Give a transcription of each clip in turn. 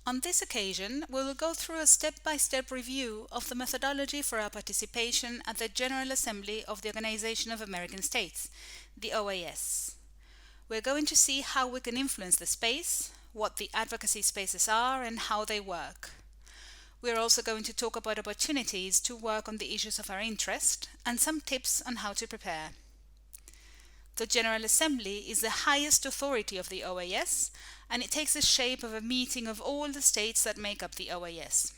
On this occasion, we will go through a step-by-step review of the methodology for our participation at the General Assembly of the Organization of American States, the OAS. We're going to see how we can influence the space, what the advocacy spaces are, and how they work. We're also going to talk about opportunities to work on the issues of our interest and some tips on how to prepare. The General Assembly is the highest authority of the OAS, and it takes the shape of a meeting of all the states that make up the OAS.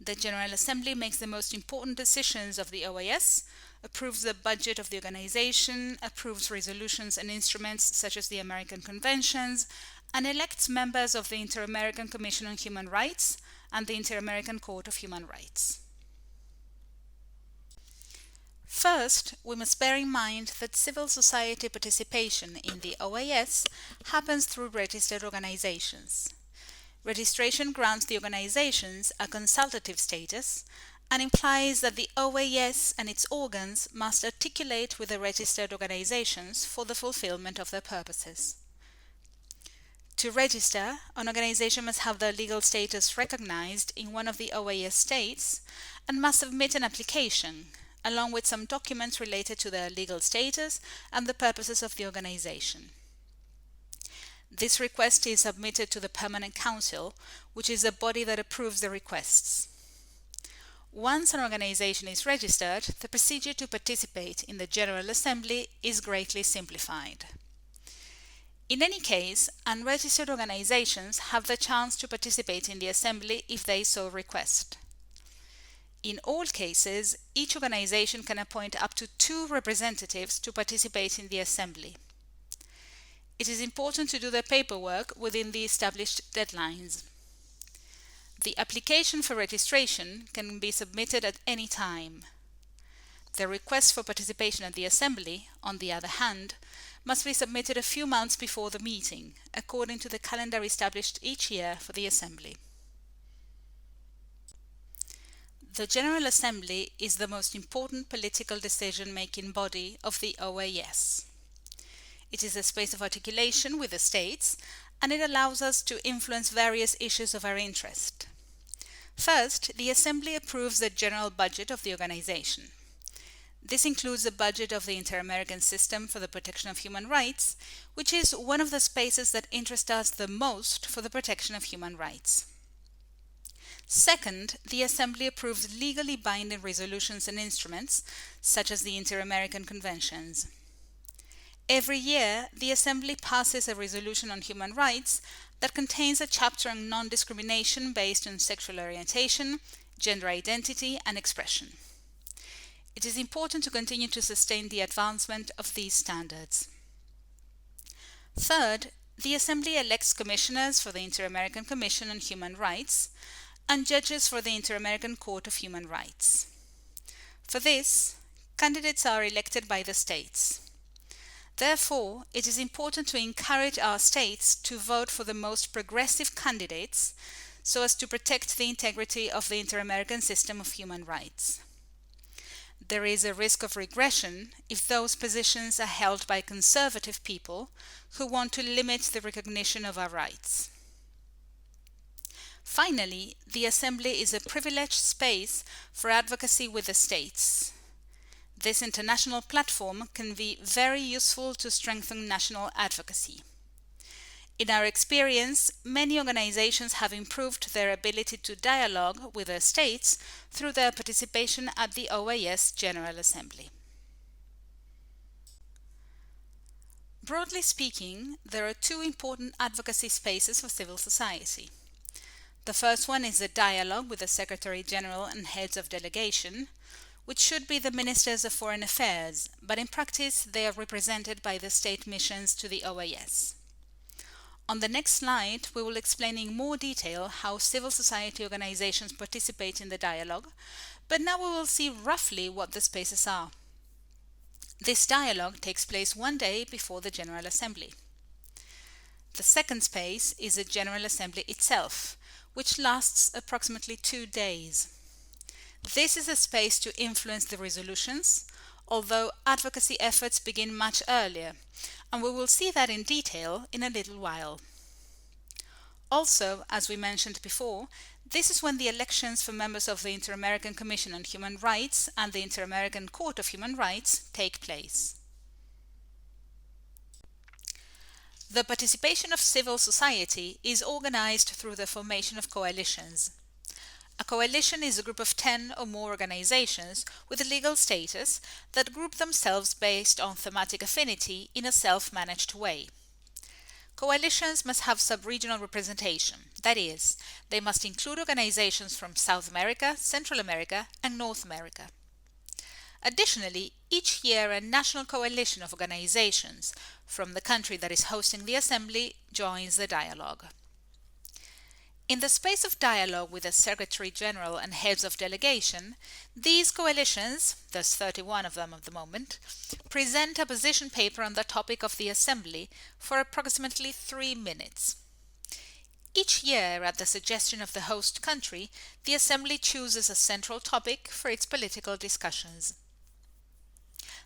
The General Assembly makes the most important decisions of the OAS, approves the budget of the organization, approves resolutions and instruments such as the American Conventions, and elects members of the Inter-American Commission on Human Rights and the Inter-American Court of Human Rights. First, we must bear in mind that civil society participation in the OAS happens through registered organizations. Registration grants the organizations a consultative status and implies that the OAS and its organs must articulate with the registered organizations for the fulfillment of their purposes. To register, an organization must have their legal status recognized in one of the OAS states and must submit an application, along with some documents related to their legal status and the purposes of the organization. This request is submitted to the Permanent Council, which is the body that approves the requests. Once an organization is registered, the procedure to participate in the General Assembly is greatly simplified. In any case, unregistered organizations have the chance to participate in the Assembly if they so request. In all cases, each organization can appoint up to 2 representatives to participate in the Assembly. It is important to do the paperwork within the established deadlines. The application for registration can be submitted at any time. The request for participation at the Assembly, on the other hand, must be submitted a few months before the meeting, according to the calendar established each year for the Assembly. The General Assembly is the most important political decision-making body of the OAS. It is a space of articulation with the states, and it allows us to influence various issues of our interest. First, the Assembly approves the general budget of the organization. This includes the budget of the Inter-American System for the Protection of Human Rights, which is one of the spaces that interest us the most for the protection of human rights. Second, the Assembly approves legally binding resolutions and instruments, such as the Inter-American Conventions. Every year, the Assembly passes a resolution on human rights that contains a chapter on non-discrimination based on sexual orientation, gender identity, and expression. It is important to continue to sustain the advancement of these standards. Third, the Assembly elects commissioners for the Inter-American Commission on Human Rights and judges for the Inter-American Court of Human Rights. For this, candidates are elected by the states. Therefore, it is important to encourage our states to vote for the most progressive candidates so as to protect the integrity of the Inter-American System of Human Rights. There is a risk of regression if those positions are held by conservative people who want to limit the recognition of our rights. Finally, the Assembly is a privileged space for advocacy with the states. This international platform can be very useful to strengthen national advocacy. In our experience, many organizations have improved their ability to dialogue with their states through their participation at the OAS General Assembly. Broadly speaking, there are 2 important advocacy spaces for civil society. The first one is the dialogue with the Secretary General and heads of delegation, which should be the Ministers of Foreign Affairs, but in practice they are represented by the state missions to the OAS. On the next slide, we will explain in more detail how civil society organizations participate in the dialogue, but now we will see roughly what the spaces are. This dialogue takes place one day before the General Assembly. The second space is the General Assembly itself, which lasts approximately 2 days. This is a space to influence the resolutions, although advocacy efforts begin much earlier, and we will see that in detail in a little while. Also, as we mentioned before, this is when the elections for members of the Inter-American Commission on Human Rights and the Inter-American Court of Human Rights take place. The participation of civil society is organized through the formation of coalitions. A coalition is a group of 10 or more organizations with a legal status that group themselves based on thematic affinity in a self-managed way. Coalitions must have sub-regional representation, that is, they must include organizations from South America, Central America, and North America. Additionally, each year a national coalition of organizations from the country that is hosting the assembly joins the dialogue. In the space of dialogue with the Secretary General and heads of delegation, these coalitions, there's 31 of them at the moment, present a position paper on the topic of the assembly for approximately 3 minutes. Each year, at the suggestion of the host country, the assembly chooses a central topic for its political discussions.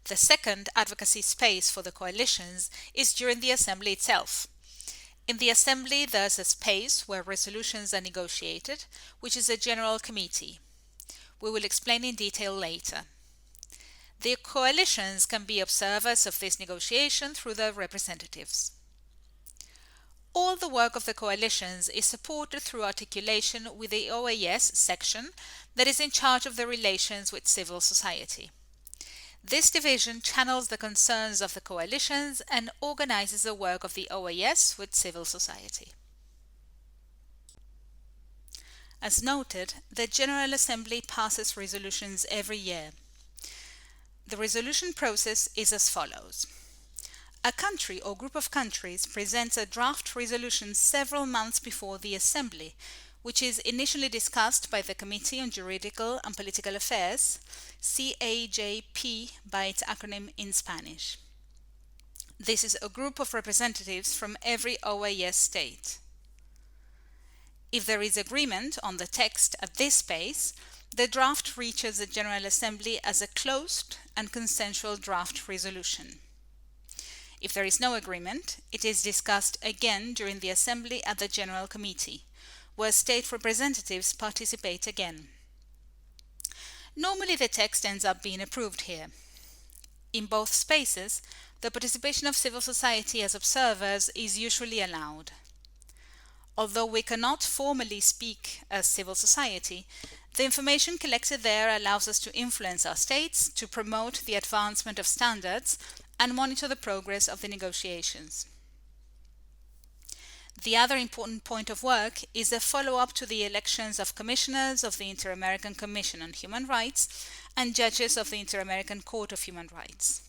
The second advocacy space for the coalitions is during the assembly itself. In the assembly, there's a space where resolutions are negotiated, which is a general committee. We will explain in detail later. The coalitions can be observers of this negotiation through their representatives. All the work of the coalitions is supported through articulation with the OAS section that is in charge of the relations with civil society. This division channels the concerns of the coalitions and organizes the work of the OAS with civil society. As noted, the General Assembly passes resolutions every year. The resolution process is as follows. A country or group of countries presents a draft resolution several months before the Assembly, which is initially discussed by the Committee on Juridical and Political Affairs, CAJP by its acronym in Spanish. This is a group of representatives from every OAS state. If there is agreement on the text at this space, the draft reaches the General Assembly as a closed and consensual draft resolution. If there is no agreement, it is discussed again during the Assembly at the General Committee, where state representatives participate again. Normally the text ends up being approved here. In both spaces, the participation of civil society as observers is usually allowed. Although we cannot formally speak as civil society, the information collected there allows us to influence our states to promote the advancement of standards and monitor the progress of the negotiations. The other important point of work is the follow-up to the elections of commissioners of the Inter-American Commission on Human Rights and judges of the Inter-American Court of Human Rights.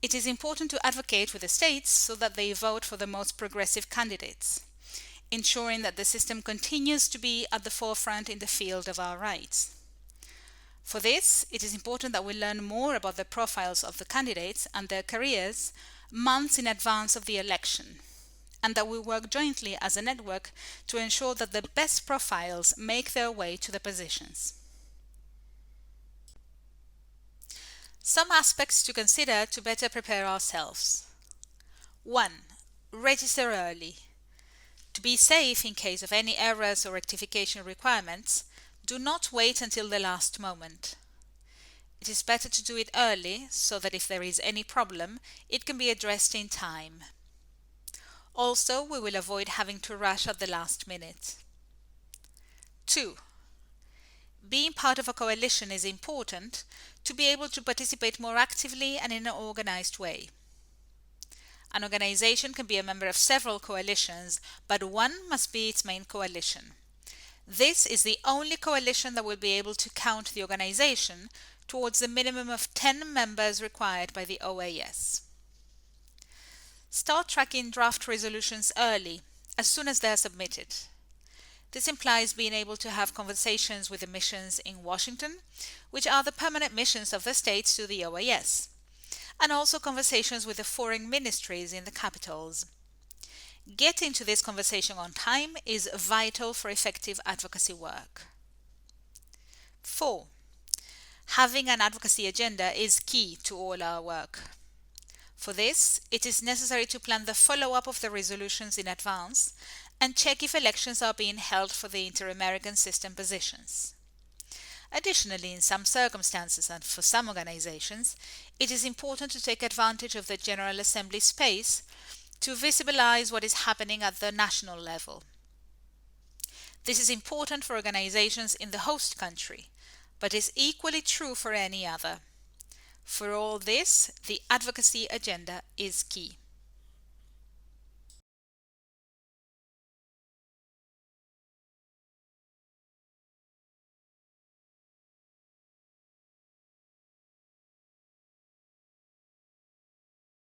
It is important to advocate with the states so that they vote for the most progressive candidates, ensuring that the system continues to be at the forefront in the field of our rights. For this, it is important that we learn more about the profiles of the candidates and their careers months in advance of the election, and that we work jointly as a network to ensure that the best profiles make their way to the positions. Some aspects to consider to better prepare ourselves. 1. Register early. To be safe in case of any errors or rectification requirements, do not wait until the last moment. It is better to do it early so that if there is any problem, it can be addressed in time. Also, we will avoid having to rush at the last minute. 2. Being part of a coalition is important to be able to participate more actively and in an organized way. An organization can be a member of several coalitions, but one must be its main coalition. This is the only coalition that will be able to count the organization towards the minimum of 10 members required by the OAS. Start tracking draft resolutions early, as soon as they are submitted. This implies being able to have conversations with the missions in Washington, which are the permanent missions of the states to the OAS, and also conversations with the foreign ministries in the capitals. Getting to this conversation on time is vital for effective advocacy work. 4. Having an advocacy agenda is key to all our work. For this, it is necessary to plan the follow-up of the resolutions in advance and check if elections are being held for the Inter-American System positions. Additionally, in some circumstances and for some organizations, it is important to take advantage of the General Assembly space to visibilize what is happening at the national level. This is important for organizations in the host country, but is equally true for any other. For all this, the advocacy agenda is key.